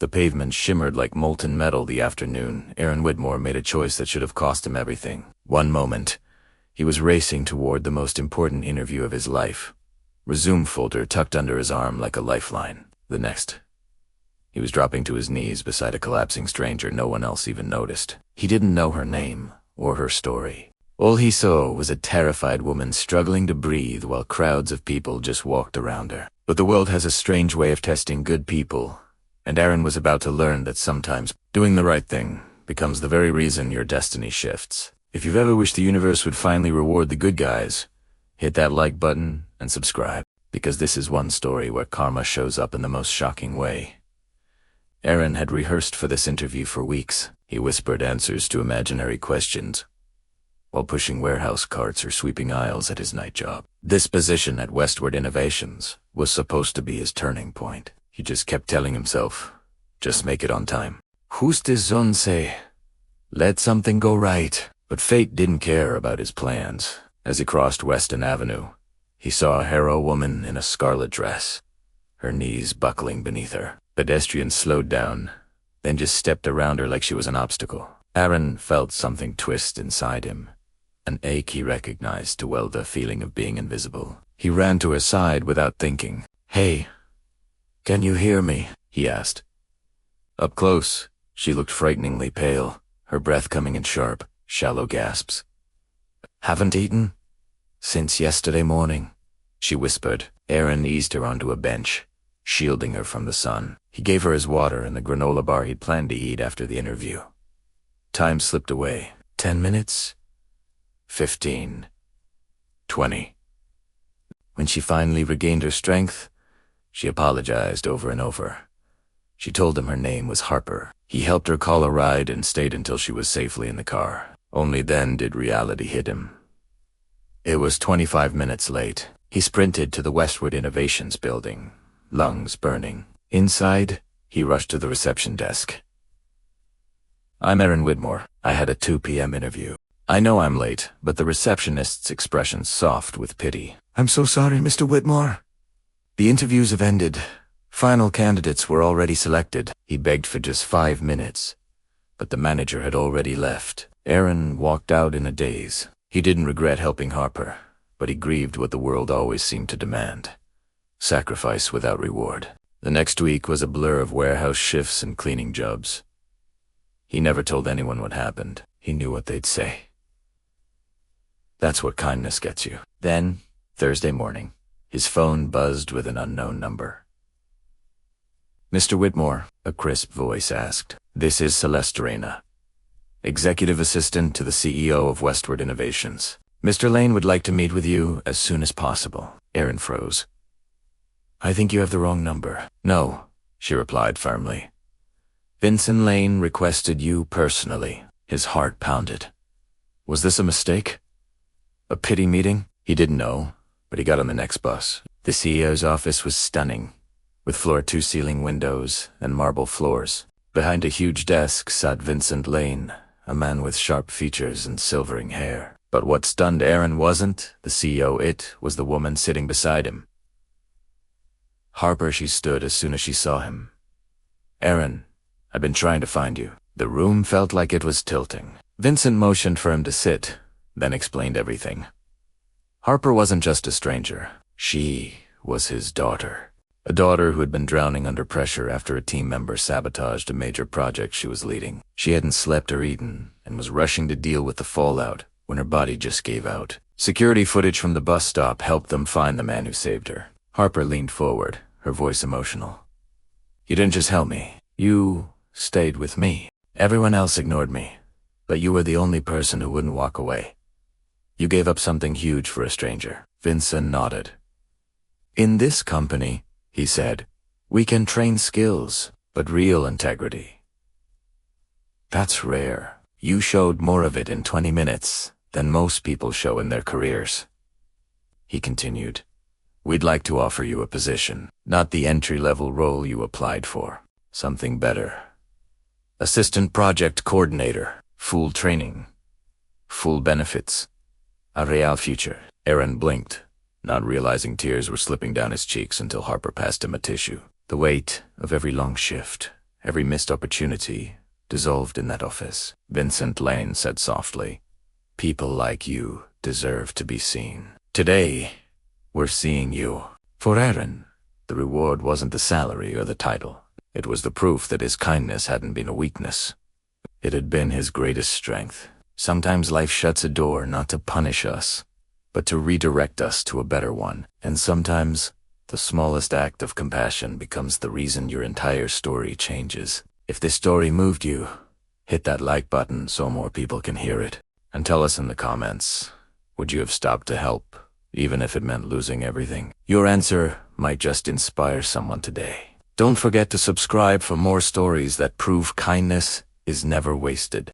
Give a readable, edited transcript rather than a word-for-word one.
The pavement shimmered like molten metal the afternoon. Aaron Whitmore made a choice that should have cost him everything. One moment, he was racing toward the most important interview of his life. Resume folder tucked under his arm like a lifeline. The next, he was dropping to his knees beside a collapsing stranger no one else even noticed. He didn't know her name or her story. All he saw was a terrified woman struggling to breathe while crowds of people just walked around her. But the world has a strange way of testing good people, and Aaron was about to learn that sometimes doing the right thing becomes the very reason your destiny shifts. If you've ever wished the universe would finally reward the good guys, hit that like button and subscribe, because this is one story where karma shows up in the most shocking way. Aaron had rehearsed for this interview for weeks. He whispered answers to imaginary questions while pushing warehouse carts or sweeping aisles at his night job. This position at Westward Innovations was supposed to be his turning point. He just kept telling himself, just make it on time. Juste once. Let something go right. But fate didn't care about his plans. As he crossed Weston Avenue, he saw a Harrow woman in a scarlet dress, her knees buckling beneath her. Pedestrians slowed down, then just stepped around her like she was an obstacle. Aaron felt something twist inside him, an ache he recognized to well the feeling of being invisible. He ran to her side without thinking. Hey, can you hear me? He asked. Up close, she looked frighteningly pale, her breath coming in sharp, shallow gasps. Haven't eaten? Since yesterday morning, she whispered. Aaron eased her onto a bench, shielding her from the sun. He gave her his water and the granola bar he'd planned to eat after the interview. Time slipped away. 10 minutes? 15. 20. When she finally regained her strength, she apologized over and over. She told him her name was Harper. He helped her call a ride and stayed until she was safely in the car. Only then did reality hit him. It was 25 minutes late. He sprinted to the Westward Innovations building, lungs burning. Inside, he rushed to the reception desk. I'm Aaron Whitmore. I had a 2 p.m. interview. I know I'm late, but the receptionist's expression soft with pity. I'm so sorry, Mr. Whitmore. The interviews have ended. Final candidates were already selected. He begged for just 5 minutes, but the manager had already left. Aaron walked out in a daze. He didn't regret helping Harper, but he grieved what the world always seemed to demand. Sacrifice without reward. The next week was a blur of warehouse shifts and cleaning jobs. He never told anyone what happened. He knew what they'd say. That's what kindness gets you. Then, Thursday morning, his phone buzzed with an unknown number. Mr. Whitmore, a crisp voice asked. This is Celeste Reyna, Executive Assistant to the CEO of Westward Innovations. Mr. Lane would like to meet with you as soon as possible. Aaron froze. I think you have the wrong number. No, she replied firmly. Vincent Lane requested you personally. His heart pounded. Was this a mistake? A pity meeting? He didn't know, but he got on the next bus. The CEO's office was stunning, with floor-to-ceiling windows and marble floors. Behind a huge desk sat Vincent Lane, a man with sharp features and silvering hair. But what stunned Aaron wasn't the CEO, it was the woman sitting beside him. Harper, she stood as soon as she saw him. Aaron, I've been trying to find you. The room felt like it was tilting. Vincent motioned for him to sit, then explained everything. Harper wasn't just a stranger. She was his daughter. A daughter who had been drowning under pressure after a team member sabotaged a major project she was leading. She hadn't slept or eaten and was rushing to deal with the fallout when her body just gave out. Security footage from the bus stop helped them find the man who saved her. Harper leaned forward, her voice emotional. You didn't just help me. You stayed with me. Everyone else ignored me, but you were the only person who wouldn't walk away. You gave up something huge for a stranger. Vincent nodded. In this company, he said, we can train skills, but real integrity. That's rare. You showed more of it in 20 minutes than most people show in their careers. He continued, we'd like to offer you a position, not the entry-level role you applied for. Something better. Assistant Project Coordinator, full training, full benefits, a real future. Aaron blinked, not realizing tears were slipping down his cheeks until Harper passed him a tissue. The weight of every long shift, every missed opportunity dissolved in that office. Vincent Lane said softly, "People like you deserve to be seen. Today, we're seeing you." For Aaron, the reward wasn't the salary or the title. It was the proof that his kindness hadn't been a weakness. It had been his greatest strength. Sometimes life shuts a door not to punish us, but to redirect us to a better one. And sometimes the smallest act of compassion becomes the reason your entire story changes. If this story moved you, hit that like button so more people can hear it. And tell us in the comments, would you have stopped to help, even if it meant losing everything? Your answer might just inspire someone today. Don't forget to subscribe for more stories that prove kindness is never wasted.